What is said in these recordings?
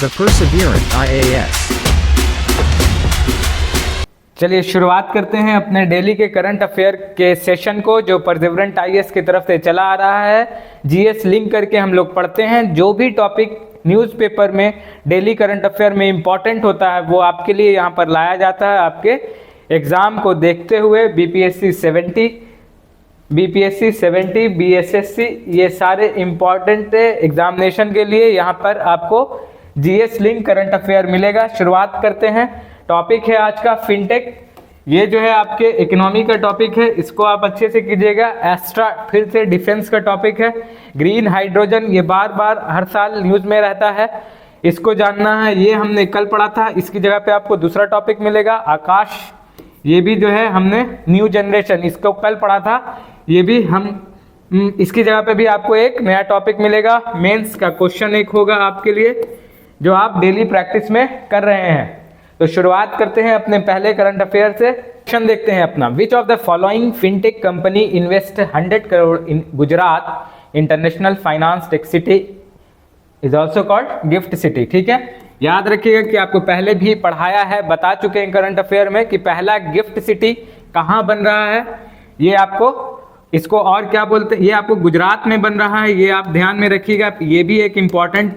The Perseverant IAS. चलिए शुरुआत करते हैं अपने डेली के करंट अफेयर के सेशन को, जो परसेवरेंट आईएएस की तरफ से चला आ रहा है। जीएस लिंक करके हम लोग पढ़ते हैं। जो भी टॉपिक न्यूज़पेपर में डेली करंट अफेयर में इंपॉर्टेंट होता है वो आपके लिए यहाँ पर लाया जाता है। आपके एग्ज़ाम को देखते हुए बीपीएससी 70, बीएसएससी, ये सारे इंपॉर्टेंट एग्जामिनेशन के लिए यहाँ पर आपको जीएस लिंक करंट अफेयर मिलेगा। शुरुआत करते हैं। टॉपिक है आज का फिनटेक। ये जो है आपके इकोनॉमी का टॉपिक है, इसको आप अच्छे से कीजिएगा। एस्ट्रा फिर से डिफेंस का टॉपिक है। ग्रीन हाइड्रोजन, ये बार बार हर साल न्यूज़ में रहता है, इसको जानना है। ये हमने कल पढ़ा था, इसकी जगह पे आपको दूसरा टॉपिक मिलेगा। आकाश, ये भी जो है हमने न्यू जनरेशन, इसको कल पढ़ा था, ये भी हम इसकी जगह पे भी आपको एक नया टॉपिक मिलेगा। मेंस का क्वेश्चन एक होगा आपके लिए, जो आप डेली प्रैक्टिस में कर रहे हैं। तो शुरुआत करते हैं अपने पहले करंट अफेयर से। क्वेश्चन देखते हैं अपना। Which of the following fintech company invest 100 crore in Gujarat international finance tech city is also called gift city. ठीक है, याद रखिएगा कि आपको पहले भी पढ़ाया है, बता चुके हैं करंट अफेयर में कि पहला गिफ्ट सिटी कहाँ बन रहा है। ये आपको, इसको और क्या बोलते हैं, ये आपको गुजरात में बन रहा है, ये आप ध्यान में रखिएगा। ये भी एक इम्पॉर्टेंट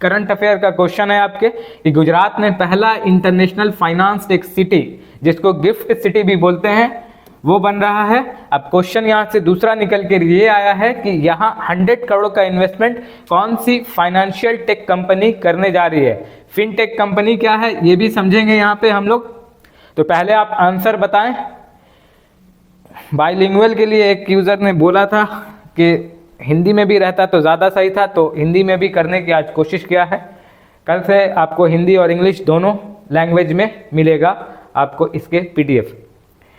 करंट अफेयर का क्वेश्चन है आपके कि गुजरात में पहला इंटरनेशनल फाइनेंस टेक सिटी, जिसको गिफ्ट सिटी भी बोलते हैं, वो बन रहा है। अब क्वेश्चन यहाँ से दूसरा निकल के ये आया है कि यहाँ 100 करोड़ का इन्वेस्टमेंट कौन सी फाइनेंशियल टेक कंपनी करने जा रही है। फिनटेक कंपनी क्या है ये भी समझेंगे यहाँ पे हम लोग। तो पहले आप आंसर बताएं। बाइलिंगुअल के लिए एक यूजर ने बोला था कि हिंदी में भी रहता तो ज़्यादा सही था, तो हिंदी में भी करने की आज कोशिश किया है। कल से आपको हिंदी और इंग्लिश दोनों लैंग्वेज में मिलेगा आपको इसके PDF.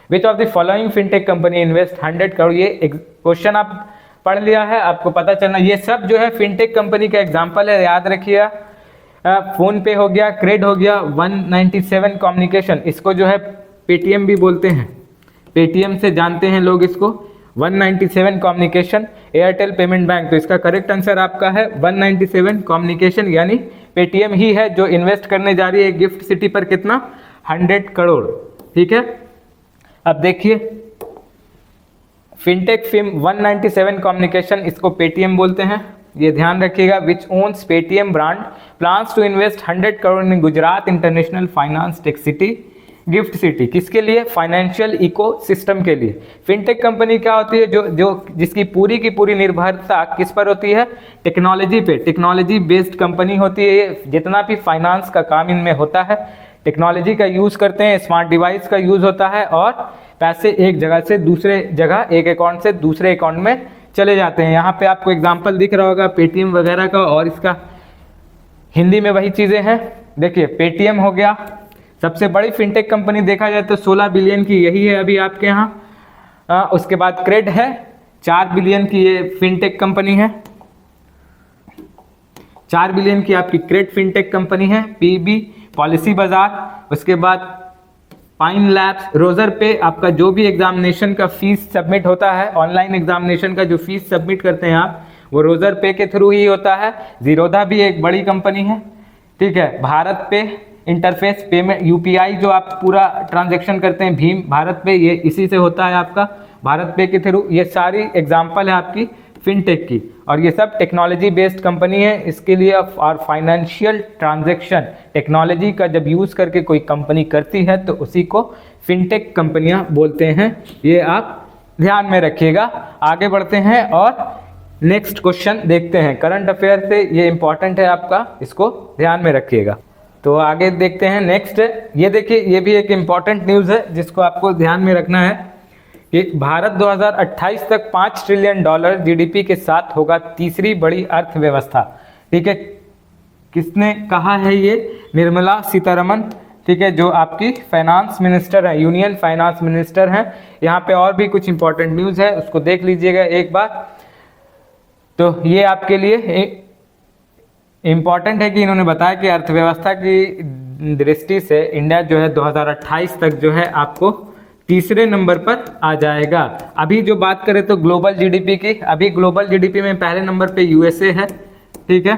Which of the following fintech company invest 100 crore, ये क्वेश्चन आप पढ़ लिया है, आपको पता चलना। ये सब जो है फिनटेक कंपनी का एग्जाम्पल है, याद रखिए। फोन पे हो गया, क्रेड हो गया, 197 कम्युनिकेशन, इसको जो है पेटीएम भी बोलते हैं, पेटीएम से जानते हैं लोग इसको। 197 कम्युनिकेशन, एयरटेल पेमेंट बैंक, तो इसका करेक्ट आंसर आपका है 197 कम्युनिकेशन, यानी पेटीएम ही है जो इन्वेस्ट करने जा रही है गिफ्ट सिटी पर। कितना? 100 करोड़। ठीक है, अब देखिए फिनटेक फिम 197 कम्युनिकेशन, इसको पेटीएम बोलते हैं, ये ध्यान रखिएगा। Which owns Paytm brand plans to invest 100 crore in Gujarat international finance tech city GIFT city. किसके लिए? फाइनेंशियल इकोसिस्टम के लिए। फिनटेक कंपनी क्या होती है? जिसकी पूरी की पूरी निर्भरता किस पर होती है? टेक्नोलॉजी पे। टेक्नोलॉजी बेस्ड कंपनी होती है ये। जितना भी फाइनेंस का काम इनमें होता है, टेक्नोलॉजी का यूज़ करते हैं, स्मार्ट डिवाइस का यूज़ होता है, और पैसे एक जगह से दूसरे जगह, एक अकाउंट से दूसरे अकाउंट में चले जाते हैं। यहाँ पे आपको एग्जाम्पल दिख रहा होगा पेटीएम वगैरह का, और इसका हिंदी में वही चीज़ें हैं। देखिए पेटीएम हो गया सबसे बड़ी फिनटेक कंपनी, देखा जाए तो 16 बिलियन की यही है अभी आपके यहाँ। उसके बाद क्रेड है 4 बिलियन की, ये फिनटेक कंपनी है, 4 बिलियन की आपकी क्रेड फिनटेक कंपनी है। पीबी पॉलिसी बाजार, उसके बाद पाइन लैब्स, रोजर पे, आपका जो भी एग्जामिनेशन का फीस सबमिट होता है, ऑनलाइन एग्जामिनेशन का जो फीस सबमिट करते हैं आप, वो रोजर पे के थ्रू ही होता है। जीरोधा भी एक बड़ी कंपनी है। ठीक है, भारत पे इंटरफेस पेमेंट, यूपीआई जो आप पूरा ट्रांजैक्शन करते हैं, भीम भारत पे, ये इसी से होता है आपका, भारत पे के थ्रू। ये सारी एग्जांपल है आपकी फिनटेक की, और ये सब टेक्नोलॉजी बेस्ड कंपनी है। इसके लिए और फाइनेंशियल ट्रांजैक्शन टेक्नोलॉजी का जब यूज़ करके कोई कंपनी करती है तो उसी को फिनटेक कंपनियां बोलते हैं। ये आप ध्यान में रखिएगा। आगे बढ़ते हैं और नेक्स्ट क्वेश्चन देखते हैं करंट अफेयर से, ये इंपॉर्टेंट है आपका, इसको ध्यान में रखिएगा। तो आगे देखते हैं नेक्स्ट। ये देखिए, ये भी एक इम्पॉर्टेंट न्यूज़ है जिसको आपको ध्यान में रखना है कि भारत 2028 तक $5 ट्रिलियन जीडीपी के साथ होगा तीसरी बड़ी अर्थव्यवस्था। ठीक है, किसने कहा है ये? निर्मला सीतारमण। ठीक है, जो आपकी फाइनेंस मिनिस्टर है, यूनियन फाइनेंस मिनिस्टर हैं। यहाँ पे और भी कुछ इंपॉर्टेंट न्यूज़ है, उसको देख लीजिएगा एक बार। तो ये आपके लिए इम्पॉर्टेंट है कि इन्होंने बताया कि अर्थव्यवस्था की दृष्टि से इंडिया जो है 2028 तक जो है आपको तीसरे नंबर पर आ जाएगा। अभी जो बात करें तो ग्लोबल जीडीपी की, अभी ग्लोबल जीडीपी में पहले नंबर पे यूएसए है। ठीक है,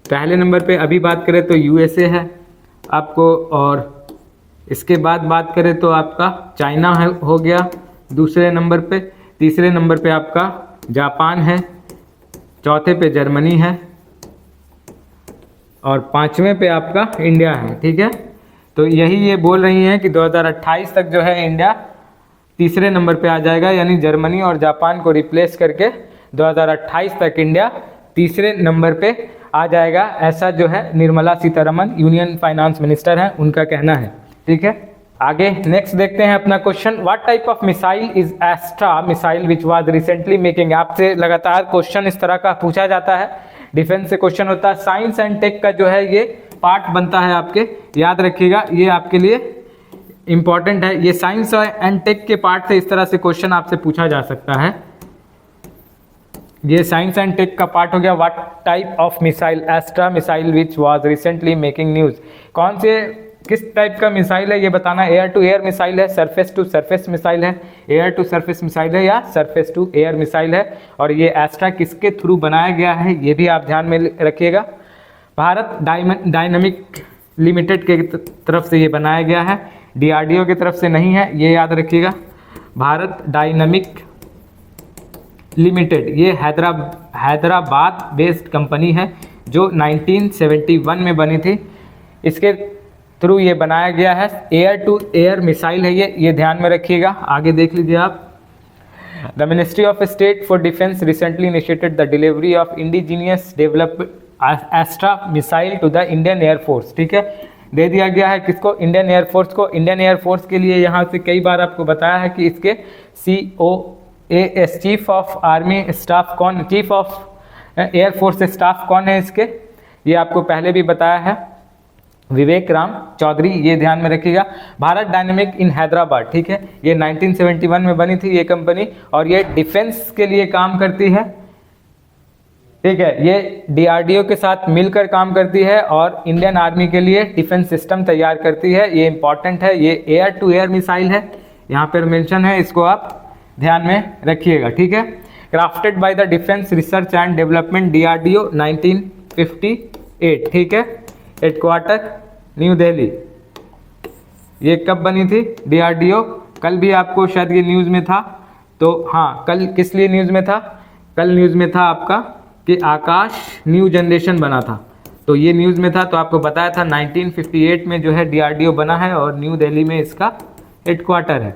पहले नंबर पे अभी बात करें तो यूएसए है आपको, और इसके बाद बात करें तो आपका चाइना है हो गया दूसरे नंबर पे, तीसरे नंबर पे आपका जापान है, चौथे पे जर्मनी है और पांचवें पे आपका इंडिया है। ठीक है, तो यही ये बोल रही हैं कि 2028 तक जो है इंडिया तीसरे नंबर पे आ जाएगा, यानी जर्मनी और जापान को रिप्लेस करके 2028 तक इंडिया तीसरे नंबर पे आ जाएगा, ऐसा जो है Nirmala Sitharaman union finance minister हैं उनका कहना है। ठीक है, आगे नेक्स्ट देखते हैं अपना question, what type of missile is Astra missile which was recently making. आपसे लगातार क्वेश्चन इस तरह का पूछा जाता है, डिफेंस से क्वेश्चन होता है, साइंस एंड टेक का जो है ये पार्ट बनता है आपके, याद रखिएगा ये आपके लिए इंपॉर्टेंट है। ये साइंस एंड टेक के पार्ट से इस तरह से क्वेश्चन आपसे पूछा जा सकता है। ये साइंस एंड टेक का पार्ट हो गया। What type of missile Astra missile which was recently making news. कौन से किस टाइप का मिसाइल है ये बताना, एयर टू एयर मिसाइल है, सरफेस टू सरफेस मिसाइल है, एयर टू सरफेस मिसाइल है या सरफेस टू एयर मिसाइल है, और ये एस्ट्रा किसके थ्रू बनाया गया है ये भी आप ध्यान में रखिएगा। भारत डायनामिक लिमिटेड के तरफ से ये बनाया गया है, डीआरडीओ की तरफ से नहीं है, ये याद रखिएगा। भारत डायनामिक लिमिटेड ये हैदराबाद बेस्ड कंपनी है जो 1971 में बनी थी, इसके थ्रू ये बनाया गया है। एयर टू एयर मिसाइल है ये ध्यान में रखिएगा। आगे देख लीजिए आप, the ministry of state for defence recently initiated the delivery of indigenous developed Astra missile to the Indian air force. ठीक है, दे दिया गया है किसको, इंडियन एयरफोर्स को। इंडियन एयरफोर्स के लिए यहाँ से कई बार आपको बताया है कि इसके COAS chief of army staff कौन, चीफ ऑफ एयरफोर्स स्टाफ कौन है इसके, ये आपको पहले भी बताया है, विवेक राम चौधरी, ये ध्यान में रखिएगा। भारत डायनेमिक इन हैदराबाद, ठीक है, ये 1971 में बनी थी ये कंपनी और ये डिफेंस के लिए काम करती है। ठीक है, ये डीआरडीओ के साथ मिलकर काम करती है और इंडियन आर्मी के लिए डिफेंस सिस्टम तैयार करती है। ये इंपॉर्टेंट है, ये एयर टू एयर मिसाइल है, यहाँ पर मेंशन है, इसको आप ध्यान में रखिएगा। ठीक है, crafted by the defence research and development DRDO 1958। ठीक है, हेडक्वार्टर न्यू दिल्ली। ये कब बनी थी डीआरडीओ, कल भी आपको शायद ये न्यूज़ में था, तो हाँ कल किस लिए न्यूज़ में था, कल न्यूज़ में था आपका कि आकाश न्यू जनरेशन बना था, तो ये न्यूज़ में था, तो आपको बताया था 1958 में जो है डीआरडीओ बना है और न्यू दिल्ली में इसका हेडक्वार्टर है।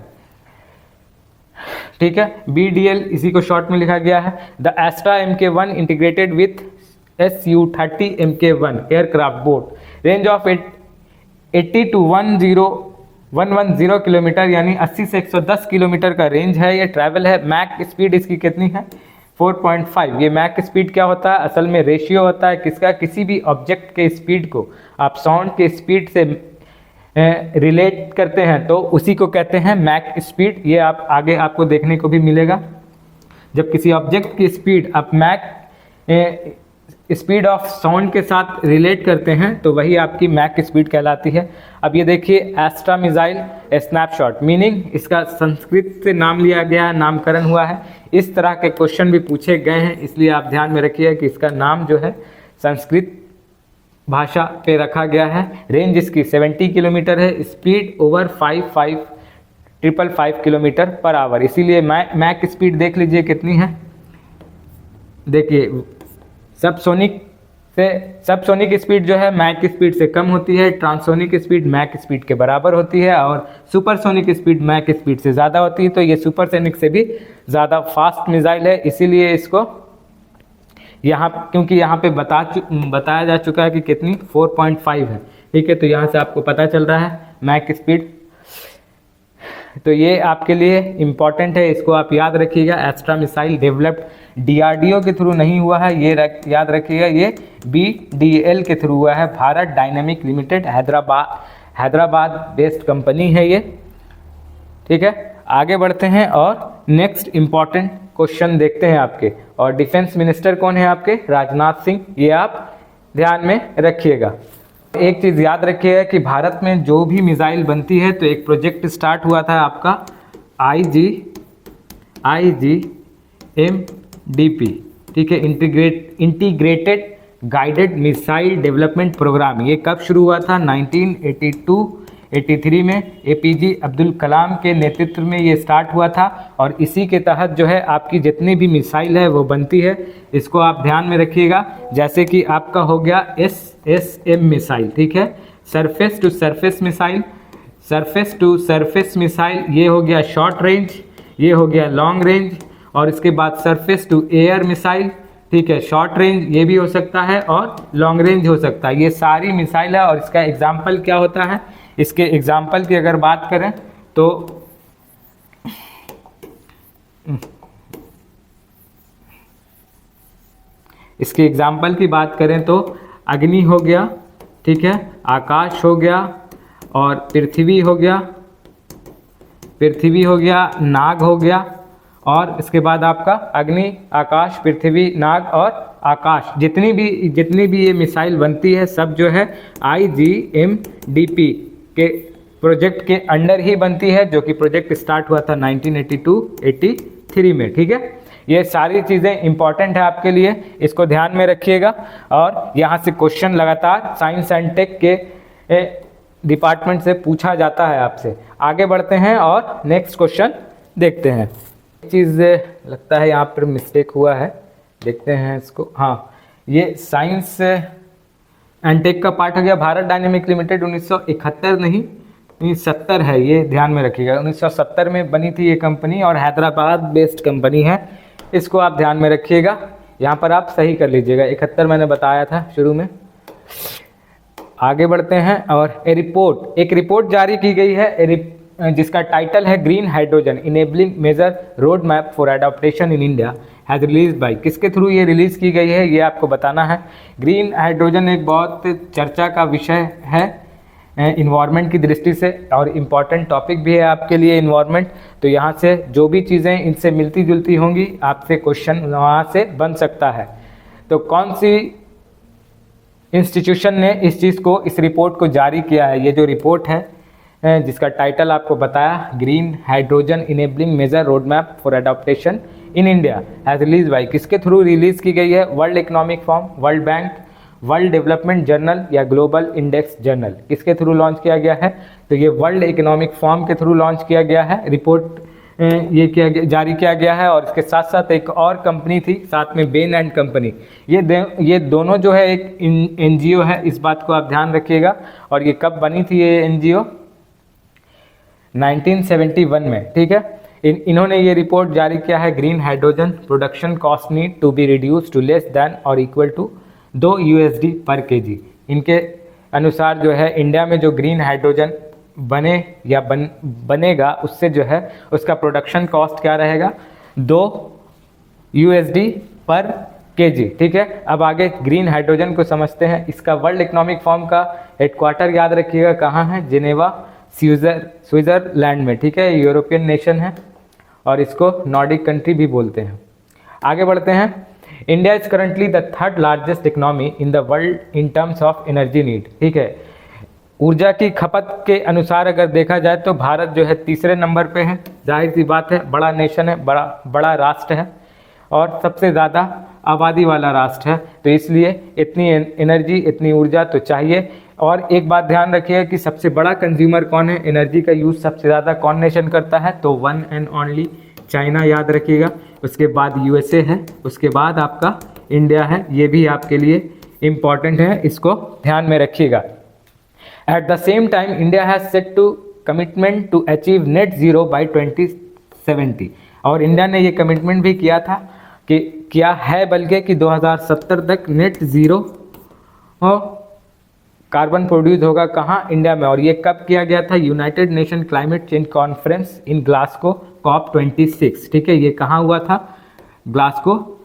ठीक है, BDL इसी को शॉर्ट में लिखा गया है। The Astra MK1 integrated with Su-30 MK1 aircraft boat, range of 80 to 110 kilometre, यानी 80 से 110 किलोमीटर का रेंज है, ये ट्रैवल है। मैक स्पीड इसकी कितनी है 4.5। ये मैक स्पीड क्या होता है, असल में रेशियो होता है किसका, किसी भी ऑब्जेक्ट के स्पीड को आप साउंड के स्पीड से रिलेट करते हैं तो उसी को कहते हैं मैक स्पीड। ये आप आगे आपको देखने को भी मिलेगा, जब किसी ऑब्जेक्ट की स्पीड आप मैक स्पीड ऑफ साउंड के साथ रिलेट करते हैं तो वही आपकी मैक स्पीड कहलाती है। अब ये देखिए एस्ट्रा मिसाइल स्नैपशॉट, मीनिंग इसका संस्कृत से नाम लिया गया है, नामकरण हुआ है। इस तरह के क्वेश्चन भी पूछे गए हैं, इसलिए आप ध्यान में रखिए कि इसका नाम जो है संस्कृत भाषा पे रखा गया है। रेंज इसकी 70 किलोमीटर है, speed over 555 kilometre per hour, इसीलिए मैक स्पीड देख लीजिए कितनी है। देखिए सबसोनिक स्पीड जो है मैक स्पीड से कम होती है, ट्रांससोनिक स्पीड मैक स्पीड के बराबर होती है और सुपरसोनिक स्पीड मैक स्पीड से ज़्यादा होती है। तो ये सुपरसोनिक से भी ज़्यादा फास्ट मिसाइल है, इसीलिए इसको यहाँ, क्योंकि यहाँ पे बताया जा चुका है कि कितनी 4.5 है। ठीक है, तो यहाँ से आपको पता चल रहा है मैक स्पीड, तो ये आपके लिए इम्पॉर्टेंट है, इसको आप याद रखिएगा। एस्ट्रा मिसाइल डेवलप्ड डीआरडीओ के थ्रू नहीं हुआ है, ये याद रखिएगा, ये BDL के थ्रू हुआ है, Bharat dynamic limited Hyderabad based company है ये। ठीक है, आगे बढ़ते हैं और नेक्स्ट इम्पॉर्टेंट क्वेश्चन देखते हैं आपके, और डिफेंस मिनिस्टर कौन है आपके, राजनाथ सिंह, ये आप ध्यान में रखिएगा। एक चीज़ याद रखिएगा कि भारत में जो भी मिसाइल बनती है तो एक प्रोजेक्ट स्टार्ट हुआ था आपका IGMDP, ठीक है, integrated guided missile development programme. ये कब शुरू हुआ था? 1982-83 में APJ अब्दुल कलाम के नेतृत्व में ये स्टार्ट हुआ था और इसी के तहत जो है आपकी जितनी भी मिसाइल है वो बनती है। इसको आप ध्यान में रखिएगा। जैसे कि आपका हो गया SSM मिसाइल, ठीक है, surface to surface missile, surface to surface missile, ये हो गया शॉर्ट रेंज, ये हो गया लॉन्ग रेंज, और इसके बाद सरफेस टू एयर मिसाइल, ठीक है, शॉर्ट रेंज ये भी हो सकता है और लॉन्ग रेंज हो सकता है। ये सारी मिसाइल है और इसका एग्जाम्पल क्या होता है? इसके एग्जाम्पल की अगर बात करें तो इसके एग्जाम्पल की बात करें तो अग्नि हो गया, ठीक है, आकाश हो गया और पृथ्वी हो गया, पृथ्वी हो गया, नाग हो गया, और इसके बाद आपका अग्नि, आकाश, पृथ्वी, नाग और आकाश, जितनी भी ये मिसाइल बनती है सब जो है IGMDP के प्रोजेक्ट के अंडर ही बनती है, जो कि प्रोजेक्ट स्टार्ट हुआ था 1982-83 में, ठीक है। ये सारी चीज़ें इंपॉर्टेंट है आपके लिए, इसको ध्यान में रखिएगा। और यहाँ से क्वेश्चन लगातार साइंस एंड टेक के डिपार्टमेंट से पूछा जाता है आपसे। आगे बढ़ते हैं और नेक्स्ट क्वेश्चन देखते हैं। चीज़ लगता है यहाँ पर मिस्टेक हुआ है, देखते हैं इसको। हाँ, ये साइंस एंड टेक का पार्ट हो गया। भारत डायनेमिक लिमिटेड 1971 नहीं 1970 है, ये ध्यान में रखिएगा। 1970 में बनी थी ये कंपनी और हैदराबाद बेस्ड कंपनी है, इसको आप ध्यान में रखिएगा। यहाँ पर आप सही कर लीजिएगा, 71 मैंने बताया था शुरू में। आगे बढ़ते हैं और एक रिपोर्ट जारी की गई है जिसका टाइटल है green hydrogen enabling measure road map for adoption in India has release by. किसके थ्रू ये रिलीज़ की गई है ये आपको बताना है। ग्रीन हाइड्रोजन एक बहुत चर्चा का विषय है इन्वायरमेंट की दृष्टि से और इम्पॉर्टेंट टॉपिक भी है आपके लिए इन्वायरमेंट। तो यहाँ से जो भी चीज़ें इनसे मिलती जुलती होंगी आपसे क्वेश्चन वहाँ से बन सकता है। तो कौन सी इंस्टीट्यूशन ने इस चीज़ को, इस रिपोर्ट को जारी किया है? ये जो रिपोर्ट है जिसका टाइटल आपको बताया green hydrogen enabling measure road map for adoption in India has release by, किसके थ्रू रिलीज़ की गई है? World Economic Forum, World Bank, World Development Journal या ग्लोबल इंडेक्स जर्नल, किसके थ्रू लॉन्च किया गया है? तो ये वर्ल्ड इकोनॉमिक फोरम के थ्रू लॉन्च किया गया है। रिपोर्ट ये जारी किया गया है और इसके साथ साथ एक और कंपनी थी साथ में, बेन एंड कंपनी। ये दोनों जो है एक NGO है, इस बात को आप ध्यान रखिएगा। और ये कब बनी थी ये NGO? 1971 में, ठीक है। इन्होंने ये रिपोर्ट जारी किया है green hydrogen production cost need to be reduce to less than और इक्वल टू $2 पर kg। इनके अनुसार जो है इंडिया में जो ग्रीन हाइड्रोजन बने या बनेगा उससे जो है उसका प्रोडक्शन कॉस्ट क्या रहेगा? $2 पर kg, ठीक है। अब आगे ग्रीन हाइड्रोजन को समझते हैं। इसका वर्ल्ड इकोनॉमिक फोरम का हेडक्वार्टर याद रखिएगा कहाँ है? जिनेवा स्विट्जरलैंड में, ठीक है। यूरोपियन नेशन है और इसको नॉर्डिक कंट्री भी बोलते हैं। आगे बढ़ते हैं। India is currently the third largest economy in the world in terms of energy need, ठीक है। ऊर्जा की खपत के अनुसार अगर देखा जाए तो भारत जो है तीसरे नंबर पे है। जाहिर सी बात है, बड़ा नेशन है, बड़ा राष्ट्र है और सबसे ज़्यादा आबादी वाला राष्ट्र है, तो इसलिए इतनी एनर्जी, इतनी ऊर्जा तो चाहिए। और एक बात ध्यान रखिए कि सबसे बड़ा कंज्यूमर कौन है, एनर्जी का यूज़ सबसे ज़्यादा कौन नेशन करता है? तो वन एंड ओनली चाइना, याद रखिएगा। उसके बाद USA है, उसके बाद आपका इंडिया है। ये भी आपके लिए इम्पॉर्टेंट है, इसको ध्यान में रखिएगा। At the same time India has set to commitment to achieve net zero by 2070। और इंडिया ने ये कमिटमेंट भी किया था कि क्या है बल्कि कि 2070 तक नेट ज़ीरो कार्बन प्रोड्यूस होगा। कहाँ? इंडिया में। और ये कब किया गया था? United nation climate change conference in Glasgow COP26, ठीक है। ये कहाँ हुआ था? ग्लासगो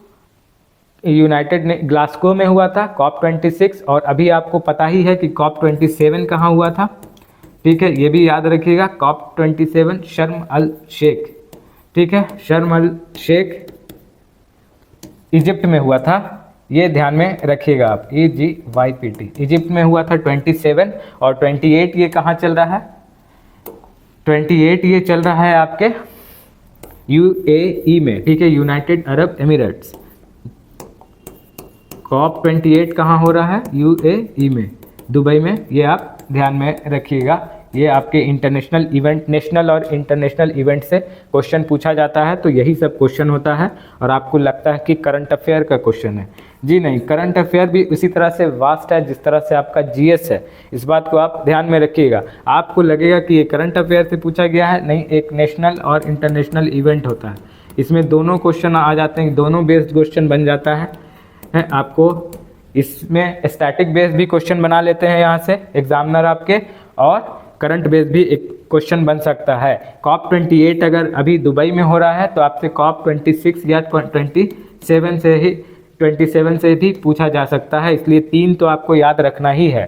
ग्लासगो में हुआ था COP26। और अभी आपको पता ही है कि COP27 कहाँ हुआ था, ठीक है। ये भी याद रखिएगा। COP27 शर्म अल शेख, ठीक है, शर्म अल शेख इजिप्ट में हुआ था, ये ध्यान में रखिएगा आप। EGYPT इजिप्ट में हुआ था 27। और 28 ये कहाँ चल रहा है? 28 ये चल रहा है आपके UAE में, ठीक है, यूनाइटेड अरब एमिरेट्स। COP28 कहाँ हो रहा है? UAE में, दुबई में। ये आप ध्यान में रखिएगा। ये आपके इंटरनेशनल इवेंट, नेशनल और इंटरनेशनल इवेंट से क्वेश्चन पूछा जाता है, तो यही सब क्वेश्चन होता है। और आपको लगता है कि करंट अफेयर का क्वेश्चन है, जी नहीं, करंट अफेयर भी उसी तरह से वास्ट है जिस तरह से आपका जीएस है। इस बात को आप ध्यान में रखिएगा। आपको लगेगा कि ये करंट अफेयर से पूछा गया है, नहीं, एक नेशनल और इंटरनेशनल इवेंट होता है, इसमें दोनों क्वेश्चन आ जाते हैं, दोनों बेस्ड क्वेश्चन बन जाता है। आपको इसमें स्टैटिक बेस्ड भी क्वेश्चन बना लेते हैं यहाँ से एग्जामिनर आपके, और करंट बेस भी एक क्वेश्चन बन सकता है। COP28 अगर अभी दुबई में हो रहा है तो आपसे COP26 या 27 से भी पूछा जा सकता है, इसलिए 3 तो आपको याद रखना ही है।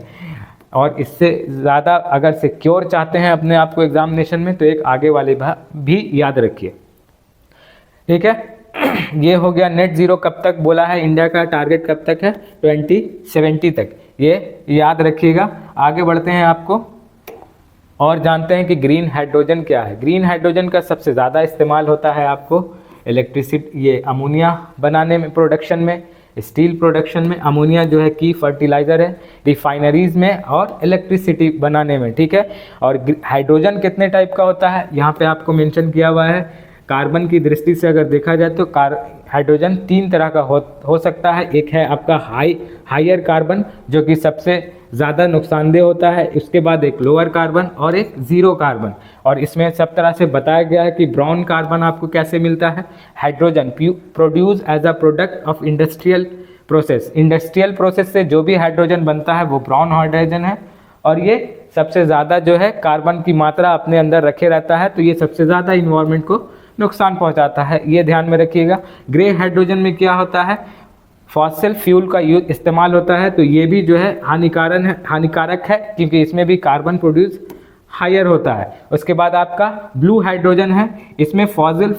और इससे ज़्यादा अगर सिक्योर चाहते हैं अपने आप को एग्जामिनेशन में, तो एक आगे वाले भी याद रखिए, ठीक है। ये हो गया नेट ज़ीरो कब तक बोला है, इंडिया का टारगेट कब तक है? 2070 तक, ये याद रखिएगा। आगे बढ़ते हैं, आपको और जानते हैं कि ग्रीन हाइड्रोजन क्या है। ग्रीन हाइड्रोजन का सबसे ज़्यादा इस्तेमाल होता है आपको इलेक्ट्रिसिटी, ये अमोनिया बनाने में, प्रोडक्शन में, स्टील प्रोडक्शन में। अमोनिया जो है की फर्टिलाइज़र है, रिफाइनरीज में और इलेक्ट्रिसिटी बनाने में, ठीक है। और हाइड्रोजन कितने टाइप का होता है यहाँ पे आपको मेंशन किया हुआ है। कार्बन की दृष्टि से अगर देखा जाए तो हाइड्रोजन 3 तरह का हो सकता है। एक है आपका हायर कार्बन, जो कि सबसे ज़्यादा नुकसानदेह होता है। इसके बाद एक लोअर कार्बन और एक ज़ीरो कार्बन। और इसमें सब तरह से बताया गया है कि ब्राउन कार्बन आपको कैसे मिलता है। Hydrogen produce as a product of industrial process. Industrial process से जो भी हाइड्रोजन बनता है वो ब्राउन हाइड्रोजन है। और ये सबसे ज़्यादा जो है कार्बन की मात्रा अपने अंदर रखे रहता है, तो ये सबसे ज़्यादा इन्वायरमेंट को नुकसान पहुंचाता है, ये ध्यान में रखिएगा। ग्रे हाइड्रोजन में क्या होता है? फॉसिल फ्यूल का यूज इस्तेमाल होता है, तो ये भी जो है हानिकारक है, क्योंकि इसमें भी कार्बन प्रोड्यूस हायर होता है। उसके बाद आपका ब्लू हाइड्रोजन है, इसमें फॉसिल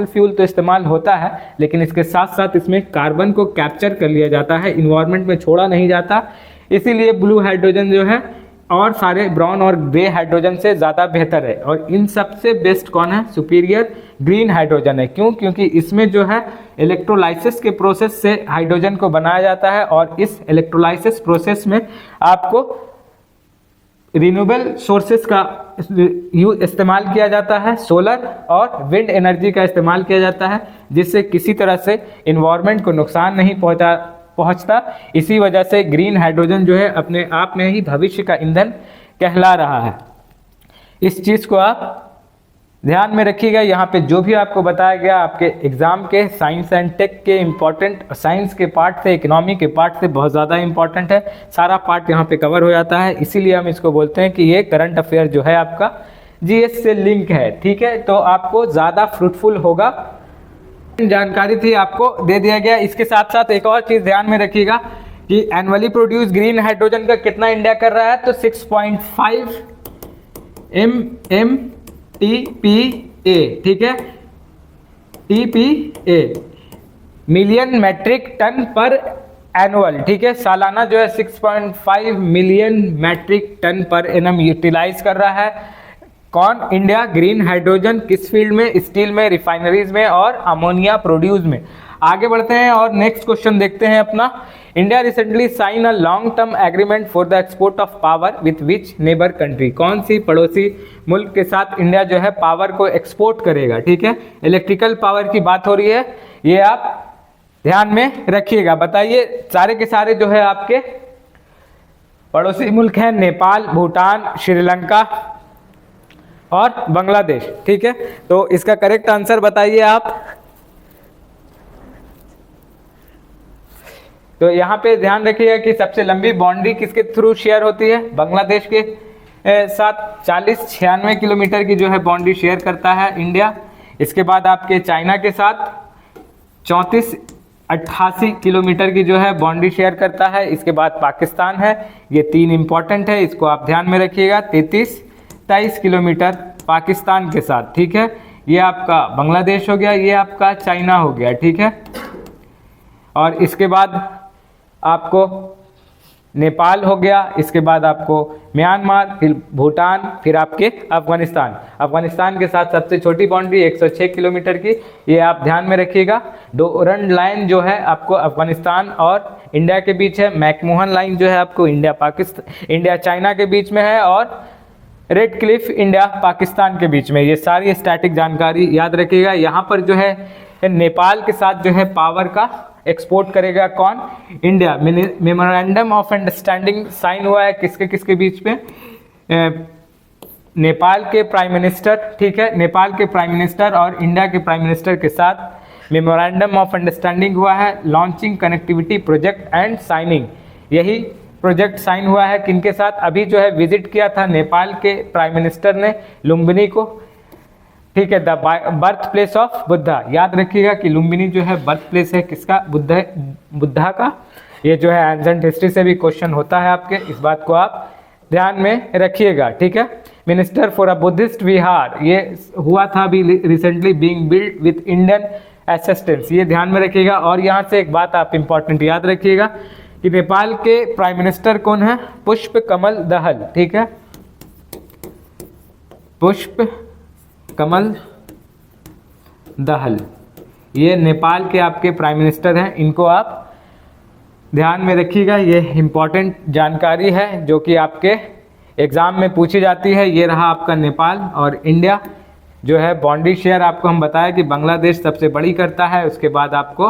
फ्यूल तो इस्तेमाल होता है, लेकिन इसके साथ साथ इसमें कार्बन को कैप्चर कर लिया जाता है, इन्वायरमेंट में छोड़ा नहीं जाता, इसीलिए ब्लू हाइड्रोजन जो है और सारे ब्राउन और ग्रे हाइड्रोजन से ज़्यादा बेहतर है। और इन सबसे बेस्ट कौन है? सुपीरियर ग्रीन हाइड्रोजन है। क्यों? क्योंकि इसमें जो है इलेक्ट्रोलाइसिस के प्रोसेस से हाइड्रोजन को बनाया जाता है, और इस इलेक्ट्रोलाइसिस प्रोसेस में आपको रिन्यूएबल सोर्सेस का इस्तेमाल किया जाता है, सोलर और विंड एनर्जी का इस्तेमाल किया जाता है, जिससे किसी तरह से इन्वायरमेंट को नुकसान नहीं पहुंचता। इसी वजह से ग्रीन हाइड्रोजन जो है अपने आप में ही भविष्य का ईंधन कहला रहा है। इस चीज़ को आप ध्यान में रखिएगा। यहाँ पे जो भी आपको बताया गया आपके एग्जाम के साइंस एंड टेक के इम्पोर्टेंट, साइंस के पार्ट से, इकोनॉमी के पार्ट से बहुत ज़्यादा इंपॉर्टेंट है, सारा पार्ट यहाँ पे कवर हो जाता है। इसीलिए हम इसको बोलते हैं कि ये करंट अफेयर जो है आपका जीएस से लिंक है, ठीक है। तो आपको ज़्यादा फ्रूटफुल होगा। जानकारी थी आपको दे दिया गया। इसके साथ साथ एक और चीज़ ध्यान में रखिएगा कि एनुअली प्रोड्यूस ग्रीन हाइड्रोजन का कितना इंडिया कर रहा है, तो 6.5 MMTPA, ठीक है, TPA, million metric tonne per annual, ठीक है। सालाना जो है 6.5 million metric tonne per annum utilise कर रहा है। कौन? इंडिया। ग्रीन हाइड्रोजन किस फील्ड में? स्टील में, रिफाइनरीज में और अमोनिया प्रोड्यूस में। आगे बढ़ते हैं और नेक्स्ट क्वेश्चन देखते हैं अपना। India recently sign a long term agreement for the export of power with which neighbour country. कौन सी पड़ोसी मुल्क के साथ इंडिया जो है पावर को एक्सपोर्ट करेगा, ठीक है। इलेक्ट्रिकल पावर की बात हो रही है, ये आप ध्यान में रखिएगा। बताइए, सारे के सारे जो है आपके पड़ोसी मुल्क हैं, नेपाल, भूटान, श्रीलंका और बांग्लादेश, ठीक है। तो इसका करेक्ट आंसर बताइए आप। तो यहाँ पे ध्यान रखिएगा कि सबसे लंबी बाउंड्री किसके थ्रू शेयर होती है? बांग्लादेश के साथ 40-96 किलोमीटर की जो है बाउंड्री शेयर करता है इंडिया। इसके बाद आपके चाइना के साथ 34-88 किलोमीटर की जो है बाउंड्री शेयर करता है। इसके बाद पाकिस्तान है, ये 3 इंपॉर्टेंट है, इसको आप ध्यान में रखिएगा। 33-23 किलोमीटर पाकिस्तान के साथ, ठीक है। ये आपका बांग्लादेश हो गया, ये आपका चाइना हो गया, ठीक है। और इसके बाद आपको नेपाल हो गया, इसके बाद आपको म्यांमार, फिर भूटान, फिर आपके अफगानिस्तान। अफगानिस्तान के साथ सबसे छोटी बाउंड्री 106 किलोमीटर की, ये आप ध्यान में रखिएगा। डोरंड लाइन जो है आपको अफगानिस्तान और इंडिया के बीच है। मैकमोहन लाइन जो है आपको इंडिया चाइना के बीच में है, और रेड क्लिफ इंडिया पाकिस्तान के बीच में। ये सारी स्टैटिक जानकारी याद रखिएगा। यहाँ पर जो है नेपाल के साथ जो है पावर का एक्सपोर्ट करेगा कौन? India. Memorandum of understanding sign हुआ है किसके किसके बीच में? नेपाल के प्राइम मिनिस्टर, ठीक है, नेपाल के प्राइम मिनिस्टर और इंडिया के प्राइम मिनिस्टर के साथ मेमोरेंडम ऑफ अंडरस्टैंडिंग हुआ है। Launching connectivity project and signing, यही प्रोजेक्ट साइन हुआ है किनके साथ? अभी जो है विजिट किया था नेपाल के प्राइम मिनिस्टर ने लुम्बिनी को, ठीक है, the birth place of Buddha. याद रखिएगा कि लुम्बिनी जो है बर्थ प्लेस है किसका? बुद्धा का। ये जो है एंसेंट हिस्ट्री से भी क्वेश्चन होता है आपके, इस बात को आप ध्यान में रखिएगा, ठीक है। मिनिस्टर फॉर अ बुद्धिस्ट विहार, ये हुआ था अभी recently, being build with Indian assistance, ये ध्यान में रखिएगा। और यहाँ से एक बात आप इंपॉर्टेंट याद रखिएगा कि नेपाल के प्राइम मिनिस्टर कौन है? पुष्प कमल दहल, ठीक है, पुष्प कमल दहल, ये नेपाल के आपके प्राइम मिनिस्टर हैं। इनको आप ध्यान में रखिएगा, ये इंपॉर्टेंट जानकारी है जो कि आपके एग्जाम में पूछी जाती है। ये रहा आपका नेपाल और इंडिया जो है बाउंड्री शेयर, आपको हम बताया कि बांग्लादेश सबसे बड़ी करता है, उसके बाद आपको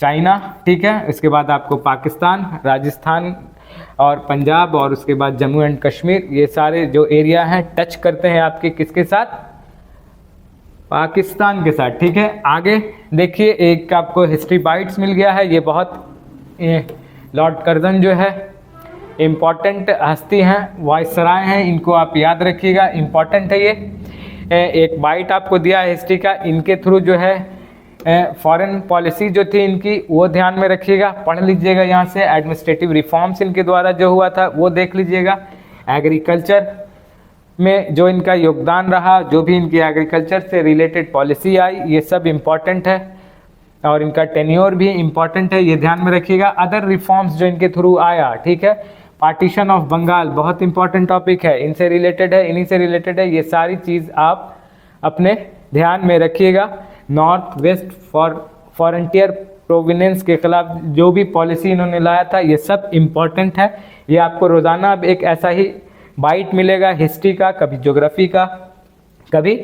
चाइना, ठीक है, इसके बाद आपको पाकिस्तान, राजस्थान और पंजाब, और उसके बाद जम्मू एंड कश्मीर। ये सारे जो एरिया हैं टच करते हैं आपके किसके साथ? पाकिस्तान के साथ, ठीक है। आगे देखिए, एक आपको हिस्ट्री बाइट्स मिल गया है। ये बहुत लॉर्ड कर्जन जो है इम्पॉर्टेंट हस्ती हैं, वायसराय हैं, इनको आप याद रखिएगा, इम्पॉर्टेंट है ये। एक बाइट आपको दिया है हिस्ट्री का, इनके थ्रू जो है फॉरेन पॉलिसी जो थी इनकी, वो ध्यान में रखिएगा, पढ़ लीजिएगा। यहाँ से एडमिनिस्ट्रेटिव रिफॉर्म्स इनके द्वारा जो हुआ था वो देख लीजिएगा। एग्रीकल्चर में जो इनका योगदान रहा, जो भी इनकी एग्रीकल्चर से रिलेटेड पॉलिसी आई, ये सब इम्पॉर्टेंट है, और इनका टेन्योर भी इम्पॉर्टेंट है, ये ध्यान में रखिएगा। अदर रिफॉर्म्स जो इनके थ्रू आया, ठीक है, पार्टीशन ऑफ बंगाल बहुत इंपॉर्टेंट टॉपिक है, इनसे रिलेटेड है, इन्हीं से रिलेटेड है, ये सारी चीज़ आप अपने ध्यान में रखिएगा। नॉर्थ वेस्ट फ्रंटियर प्रोविनेंस के खिलाफ जो भी पॉलिसी इन्होंने लाया था, ये सब इम्पॉर्टेंट है। ये आपको रोज़ाना अब एक ऐसा ही बाइट मिलेगा हिस्ट्री का, कभी ज्योग्राफी का, कभी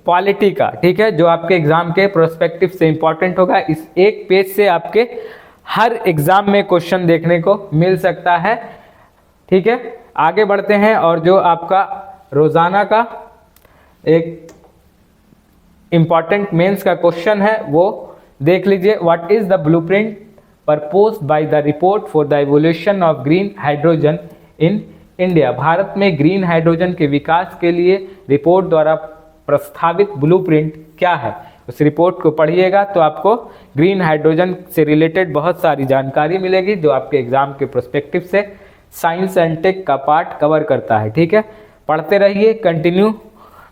पॉलिटी का, ठीक है, जो आपके एग्जाम के प्रोस्पेक्टिव से इंपॉर्टेंट होगा। इस एक पेज से आपके हर एग्जाम में क्वेश्चन देखने को मिल सकता है, ठीक है। आगे बढ़ते हैं, और जो आपका रोजाना का एक इंपॉर्टेंट मेंस का क्वेश्चन है वो देख लीजिए। What is the blueprint proposed by the report for the evolution of green hydrogen in India? Bharat में ग्रीन हाइड्रोजन के विकास के लिए रिपोर्ट द्वारा प्रस्तावित ब्लूप्रिंट क्या है? उस रिपोर्ट को पढ़िएगा तो आपको ग्रीन हाइड्रोजन से रिलेटेड बहुत सारी जानकारी मिलेगी, जो आपके एग्जाम के प्रोस्पेक्टिव से साइंस एंड टेक का पार्ट कवर करता है, ठीक है। पढ़ते रहिए, कंटिन्यू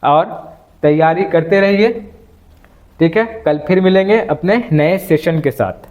और तैयारी करते रहिए, ठीक है। कल फिर मिलेंगे अपने नए सेशन के साथ।